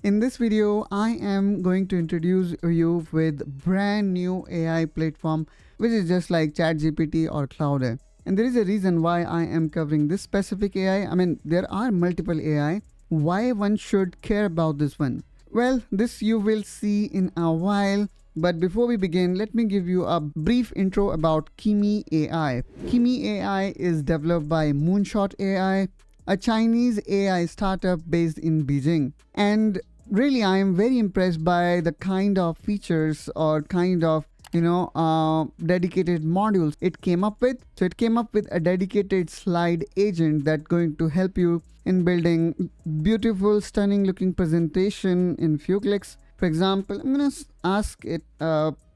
In this video, I am going to introduce you with brand new AI platform, which is just like ChatGPT or Claude. And there is a reason why I am covering this specific AI. I mean, there are multiple AI. Why one should care about this one? Well, this you will see in a while. But before we begin, let me give you a brief intro about Kimi AI. Kimi AI is developed by Moonshot AI, a Chinese AI startup based in Beijing. And really, I am very impressed by the kind of features or kind of dedicated modules it came up with. So it came up with a dedicated slide agent that's going to help you in building beautiful, stunning looking presentation in few clicks. For example, I'm gonna ask it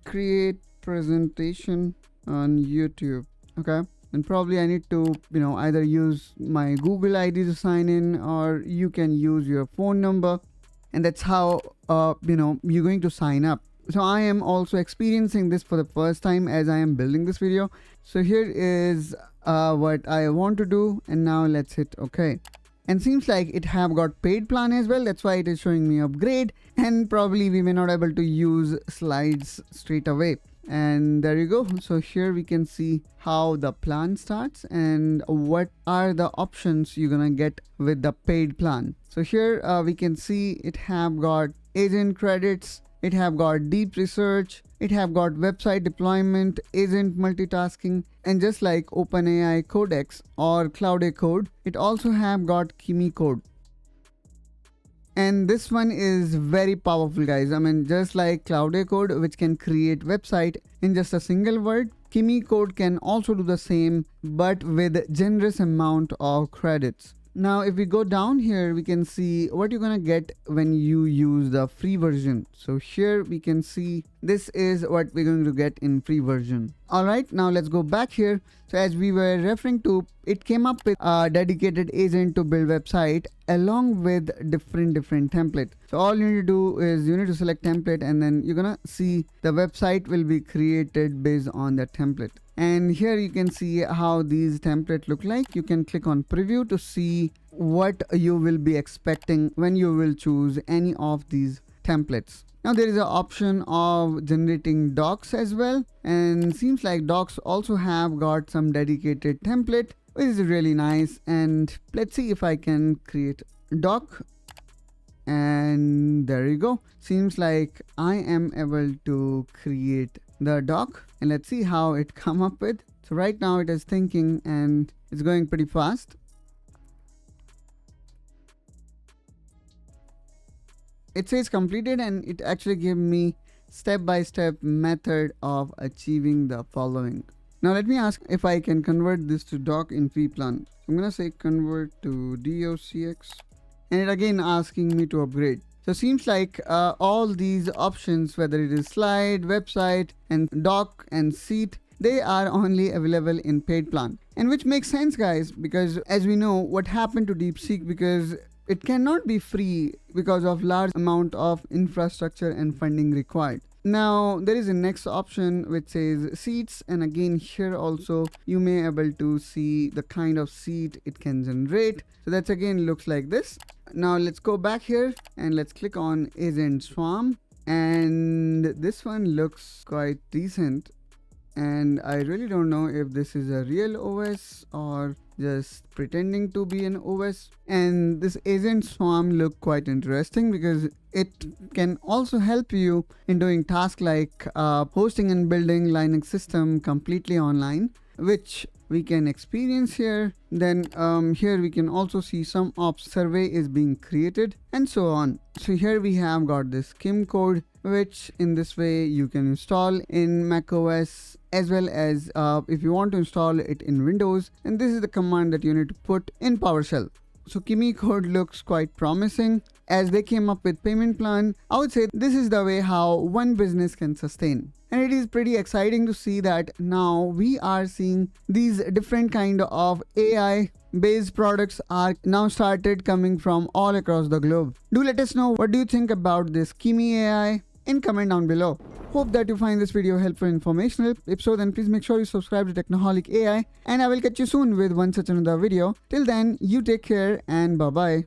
create presentation on YouTube. Okay. And probably I need to, either use my Google ID to sign in, or you can use your phone number. And that's how, you're going to sign up. So I am also experiencing this for the first time as I am building this video. So here is what I want to do. And now let's hit OK. And seems like it have got paid plan as well. That's why it is showing me upgrade. And probably we may not able to use slides straight away. And there you go. So here we can see how the plan starts and what are the options you're gonna get with the paid plan. So here we can see it have got agent credits, it have got deep research, it have got website deployment, agent multitasking, and just like OpenAI Codex or Claude Code, it also have got Kimi Code. And this one is very powerful, guys. I mean, just like Claude Code, which can create website in just a single word, Kimi Code can also do the same, but with generous amount of credits. Now, if we go down here, we can see what you're gonna get when you use the free version. So here we can see this is what we're going to get in free version. All right, now let's go back here. So as we were referring to, it came up with a dedicated agent to build website along with different template. So all you need to do is you need to select template, and then you're gonna see the website will be created based on that template. And here you can see how these templates look like. You can click on preview to see what you will be expecting when you will choose any of these templates. Now there is an option of generating docs as well, and seems like docs also have got some dedicated template, which is really nice. And let's see if I can create doc. And there you go. Seems like I am able to create the doc, and let's see how it come up with. So right now it is thinking and it's going pretty fast. It says completed, and it actually gave me step-by-step method of achieving the following. Now let me ask if I can convert this to doc in free plan. I'm gonna say convert to DOCX, and it again asking me to upgrade. So seems like all these options, whether it is slide, website, and doc and seat, they are only available in paid plan. And which makes sense, guys, because as we know what happened to DeepSeek, because it cannot be free because of large amount of infrastructure and funding required. Now there is a next option which says seats, and again here also you may able to see the kind of seat it can generate. So that's again looks like this. Now let's go back here and let's click on agent swarm, and this one looks quite decent. And I really don't know if this is a real OS or just pretending to be an OS. And this agent swarm look quite interesting because it can also help you in doing tasks like hosting and building Linux system completely online, which we can experience here. Then here we can also see some of survey is being created and so on. So here we have got this Kimi Code, which in this way you can install in macOS, as well as if you want to install it in Windows. And this is the command that you need to put in PowerShell. So Kimi Code looks quite promising. As they came up with payment plan, I would say this is the way how one business can sustain. And it is pretty exciting to see that now we are seeing these different kind of AI based products are now started coming from all across the globe. Do let us know what do you think about this Kimi AI in comment down below. Hope that you find this video helpful and informational. If so, then please make sure you subscribe to Technoholic AI, and I will catch you soon with one such another video. Till then, you take care and bye bye.